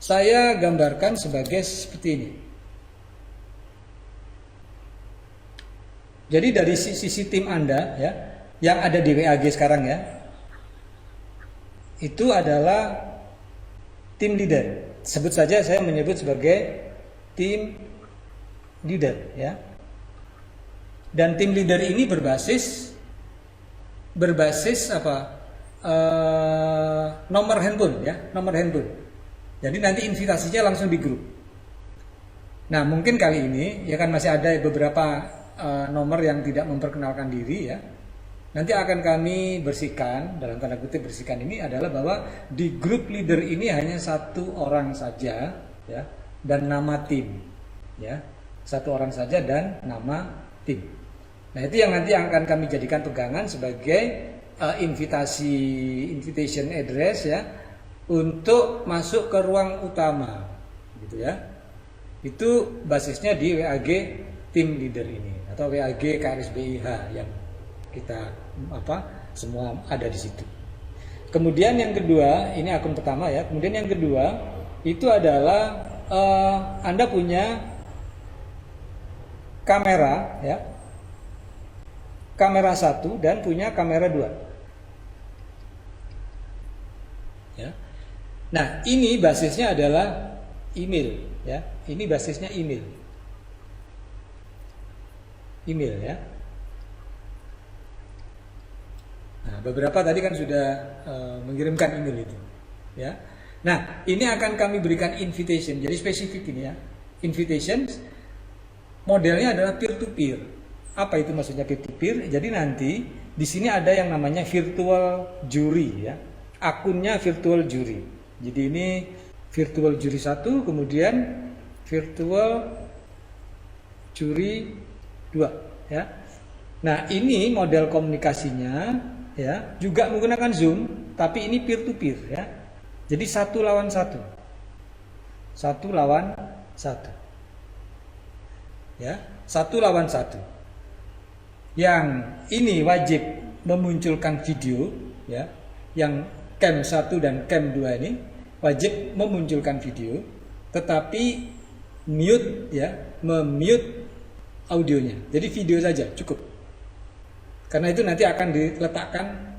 saya gambarkan sebagai seperti ini. Jadi dari sisi tim Anda ya, yang ada di WAG sekarang ya, itu adalah tim leader. Sebut saja saya menyebut sebagai tim leader ya. Dan tim leader ini berbasis apa? Nomor handphone ya, nomor handphone. Jadi nanti invitasinya langsung di grup. Nah, mungkin kali ini ya kan masih ada beberapa nomor yang tidak memperkenalkan diri ya. Nanti akan kami bersihkan, dalam tanda kutip bersihkan ini adalah bahwa di grup leader ini hanya satu orang saja ya, dan nama tim ya, satu orang saja dan nama tim. Nah, itu yang nanti akan kami jadikan pegangan sebagai invitation address ya, untuk masuk ke ruang utama gitu ya. Itu basisnya di WAG tim leader ini atau WAG KRSBIH yang kita semua ada di situ. Kemudian yang kedua, ini akun pertama ya. Kemudian yang kedua itu adalah Anda punya kamera ya, kamera 1 dan punya kamera 2 ya. Nah, ini basisnya adalah email ya. Ini basisnya email ya. Nah, beberapa tadi kan sudah mengirimkan email itu ya. Nah, ini akan kami berikan invitation. Jadi spesifik ini ya. Invitation modelnya adalah peer to peer. Apa itu maksudnya peer to peer? Jadi nanti di sini ada yang namanya virtual jury ya. Akunnya virtual jury. Jadi ini virtual jury 1, kemudian virtual jury 2 ya. Nah, ini model komunikasinya ya, juga menggunakan Zoom, tapi ini peer to peer ya. Jadi 1 lawan 1. 1 lawan 1. Ya, 1 lawan 1. Yang ini wajib memunculkan video ya. Yang cam 1 dan cam 2 ini wajib memunculkan video, tetapi mute ya, memute audionya. Jadi video saja cukup. Karena itu nanti akan diletakkan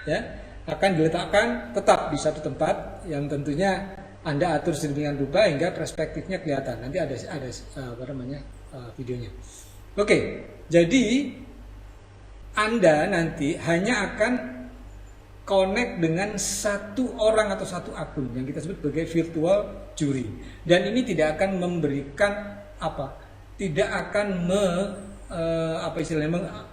ya, akan diletakkan tetap di satu tempat yang tentunya Anda atur sedemikian rupa hingga perspektifnya kelihatan. Nanti ada videonya. Oke, jadi Anda nanti hanya akan connect dengan satu orang atau satu akun yang kita sebut sebagai virtual jury. Dan ini tidak akan memberikan tidak akan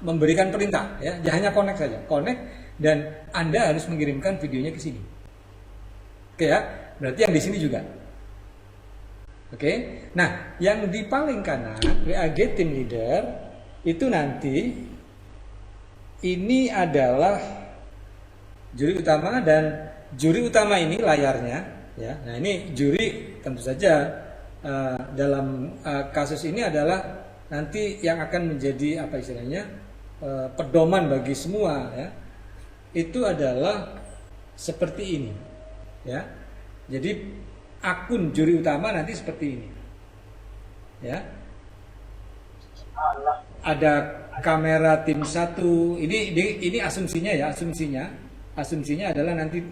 memberikan perintah ya, hanya connect saja, connect, dan Anda harus mengirimkan videonya ke sini. Oke ya, berarti yang di sini juga. Oke, nah yang di paling kanan WAG team leader itu nanti ini adalah juri utama, dan juri utama ini layarnya ya. Nah, ini juri tentu saja dalam kasus ini adalah nanti yang akan menjadi pedoman bagi semua ya. Itu adalah seperti ini ya. Jadi akun juri utama nanti seperti ini ya. Ada kamera tim 1. Ini asumsinya ya, asumsinya adalah nanti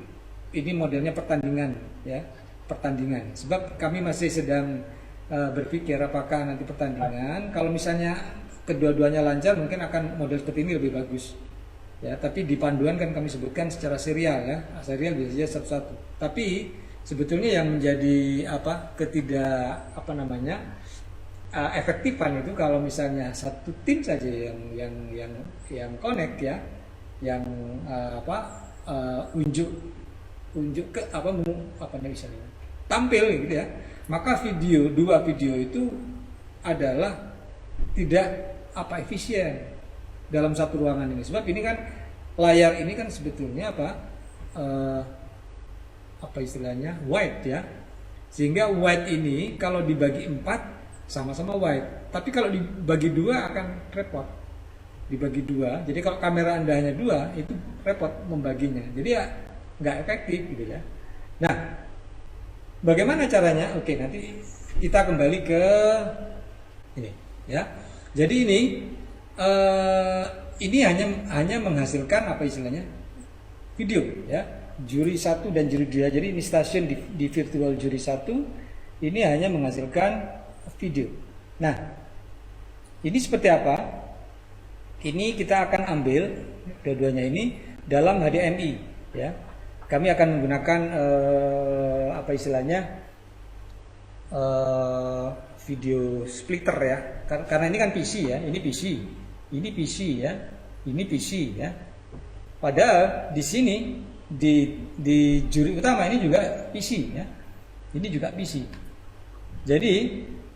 ini modelnya pertandingan ya, pertandingan. Sebab kami masih sedang berpikir apakah nanti pertandingan, kalau misalnya kedua-duanya lancar mungkin akan model seperti ini lebih bagus ya. Tapi di panduan kan kami sebutkan secara serial ya, serial biasanya satu-satu. Tapi sebetulnya yang menjadi efektifan itu kalau misalnya satu tim saja yang connect ya, yang unjuk ke misalnya tampil gitu ya, maka dua video itu adalah tidak efisien dalam satu ruangan ini. Sebab ini kan layar ini kan sebetulnya wide ya, sehingga wide ini kalau dibagi 4 sama-sama wide, tapi kalau dibagi 2 akan repot. Dibagi 2, jadi kalau kamera Anda hanya 2 itu repot membaginya, jadi ya nggak efektif gitu ya. Nah, Bagaimana caranya? Oke, nanti kita kembali ke ini, ya. Jadi ini hanya menghasilkan apa istilahnya video, ya. Juri 1 dan juri 2. Jadi ini stasiun di virtual juri 1 ini hanya menghasilkan video. Nah, ini seperti apa? Ini kita akan ambil dua-duanya ini dalam HDMI, ya. Kami akan menggunakan apa istilahnya video splitter, ya. Karena ini kan PC, ya. Ini PC, ya. Ini PC, ya. Padahal di sini di juri utama ini juga PC, ya. Ini juga PC. Jadi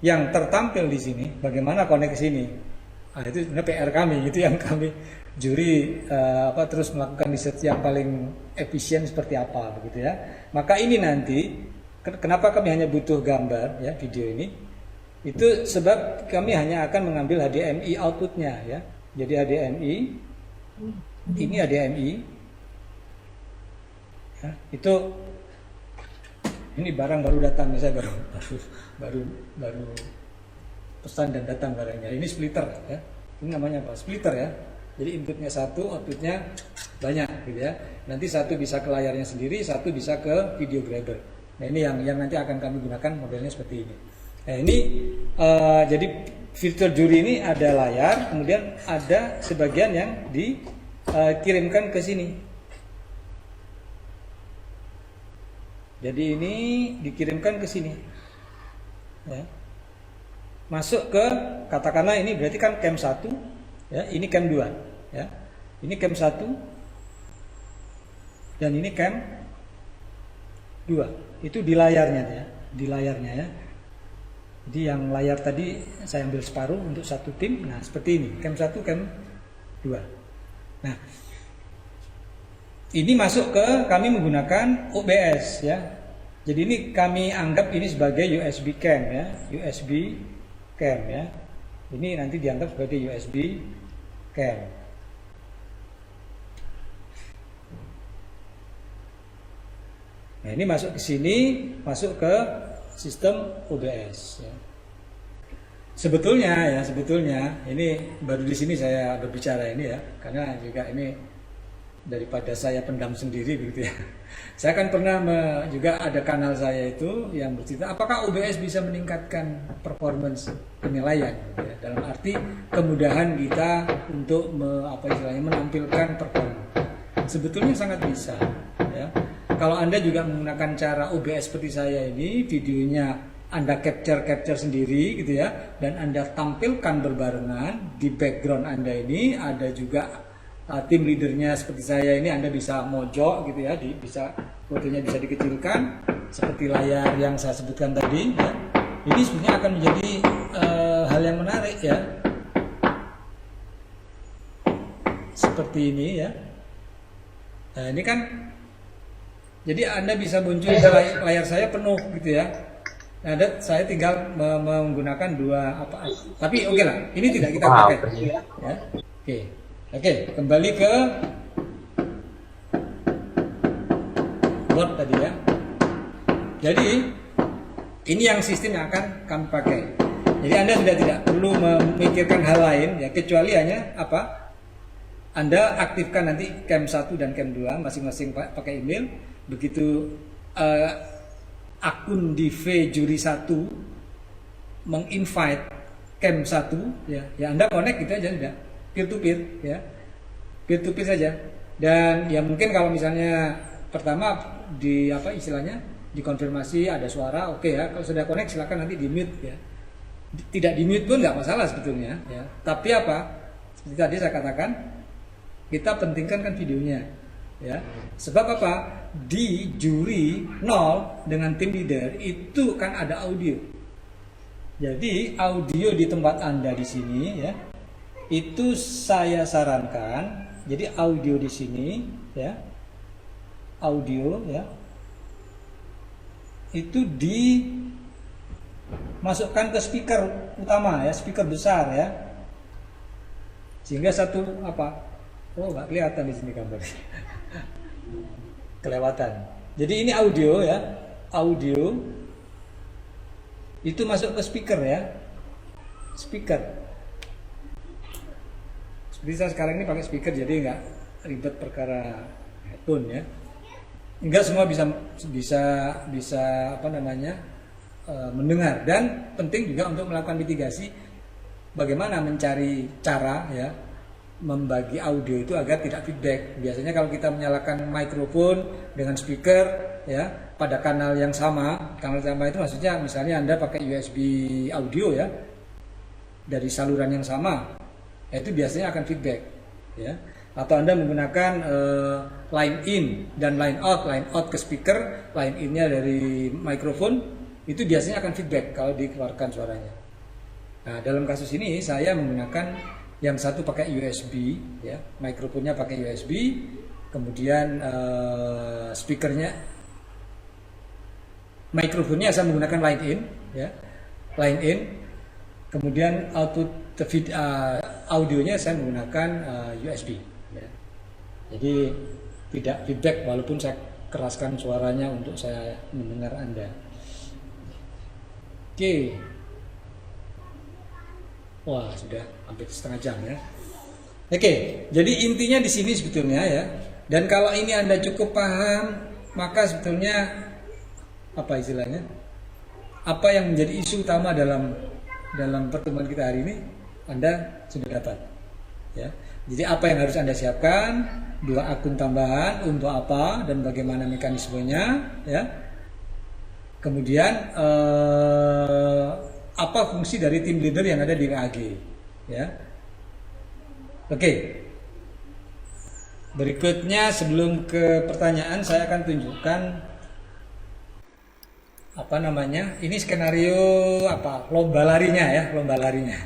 yang tertampil di sini bagaimana koneksi ini? Itu sebenarnya PR kami, itu yang kami juri terus melakukan riset yang paling efisien seperti apa, begitu ya. Maka ini nanti kenapa kami hanya butuh gambar, ya, video ini? Itu sebab kami hanya akan mengambil HDMI outputnya, ya. Jadi HDMI, ini HDMI, ya, itu ini barang baru datang, saya baru pesan dan datang barangnya. Ini splitter, ya. Ini namanya apa? Splitter, ya. Jadi inputnya satu, outputnya banyak, gitu ya. Nanti satu bisa ke layarnya sendiri, satu bisa ke video grabber. Nah, ini yang nanti akan kami gunakan modelnya seperti ini. Nah, ini jadi virtual jury ini ada layar, kemudian ada sebagian yang dikirimkan ke sini. Jadi ini dikirimkan ke sini, ya. Masuk ke, katakanlah ini berarti kan cam 1, ya, ini cam 2, ya. Ini cam 1 dan ini cam 2. Itu di layarnya, ya. Di layarnya, ya. Jadi yang layar tadi saya ambil separuh untuk satu tim. Nah, seperti ini, cam 1, cam 2. Nah, ini masuk ke, kami menggunakan OBS, ya. Jadi ini kami anggap ini sebagai USB cam, ya. USB cam, ya. Ini nanti dianggap sebagai USB cam. Nah, ini masuk ke sini, masuk ke sistem OBS, ya. Sebetulnya ini baru di sini saya berbicara ini, ya, karena juga ini daripada saya pendam sendiri, begitu ya. Saya kan pernah juga ada kanal saya itu yang bercerita apakah OBS bisa meningkatkan performance penilaian, gitu ya, dalam arti kemudahan kita untuk menampilkan performa. Sebetulnya sangat bisa, ya. Kalau Anda juga menggunakan cara OBS seperti saya ini, videonya Anda capture sendiri, gitu ya, dan Anda tampilkan berbarengan di background Anda ini ada juga tim leadernya seperti saya ini, Anda bisa mojok, gitu ya, bisa fotonya bisa dikecilkan seperti layar yang saya sebutkan tadi, ya. Ini sebenarnya akan menjadi hal yang menarik, ya, seperti ini, ya. Nah, ini kan jadi Anda bisa muncul ke layar saya penuh, gitu ya. Nah, saya tinggal menggunakan dua tapi oke lah, ini tidak kita pakai, ya. Oke, kembali ke board tadi, ya. Jadi ini yang sistem yang akan kami pakai. Jadi Anda sudah tidak perlu memikirkan hal lain, ya, kecuali hanya Anda aktifkan nanti cam 1 dan cam 2 masing-masing pakai email. Begitu akun di juri 1 menginvite cam 1, ya Anda connect gitu aja, sudah peer to peer, ya, peer to peer saja. Dan ya mungkin kalau misalnya pertama dikonfirmasi ada suara, oke, ya. Kalau sudah connect silakan nanti di mute, ya. Tidak di mute pun nggak masalah sebetulnya, ya. Tapi seperti tadi saya katakan, kita pentingkan kan videonya, ya. Sebab apa? Di juri 0 dengan tim leader itu kan ada audio. Jadi audio di tempat Anda di sini, ya, itu saya sarankan. Jadi audio di sini, ya, audio, ya, itu dimasukkan ke speaker utama, ya, speaker besar, ya, sehingga nggak kelihatan di sini gambarnya, kelewatan. Jadi ini audio, ya, audio itu masuk ke speaker ya, speaker. Seperti saya sekarang ini pakai speaker, jadi nggak ribet perkara headphone ya. Enggak semua bisa apa namanya mendengar, dan penting juga untuk melakukan mitigasi bagaimana mencari cara ya membagi audio itu agar tidak feedback. Biasanya kalau kita menyalakan mikrofon dengan speaker ya pada kanal yang sama itu maksudnya misalnya Anda pakai USB audio ya dari saluran yang sama, itu biasanya akan feedback ya. Atau Anda menggunakan line in dan line out ke speaker, line in-nya dari mikrofon, itu biasanya akan feedback kalau dikeluarkan suaranya. Nah, dalam kasus ini saya menggunakan yang satu pakai USB ya, mikrofonnya pakai USB, kemudian speakernya, mikrofonnya saya menggunakan line in ya, line in, kemudian output audionya saya menggunakan USB ya. Jadi tidak feedback walaupun saya keraskan suaranya untuk saya mendengar Anda. Oke. Wah, sudah hampir setengah jam ya. Oke, jadi intinya di sini sebetulnya ya. Dan kalau ini Anda cukup paham, maka sebetulnya apa istilahnya? Apa yang menjadi isu utama dalam pertemuan kita hari ini Anda sudah dapat. Ya. Jadi apa yang harus Anda siapkan? 2 akun tambahan untuk apa dan bagaimana mekanismenya ya. Kemudian apa fungsi dari tim leader yang ada di WAG ya. Oke. Berikutnya sebelum ke pertanyaan saya akan tunjukkan apa namanya? Ini skenario apa? Lomba larinya ya, lomba larinya.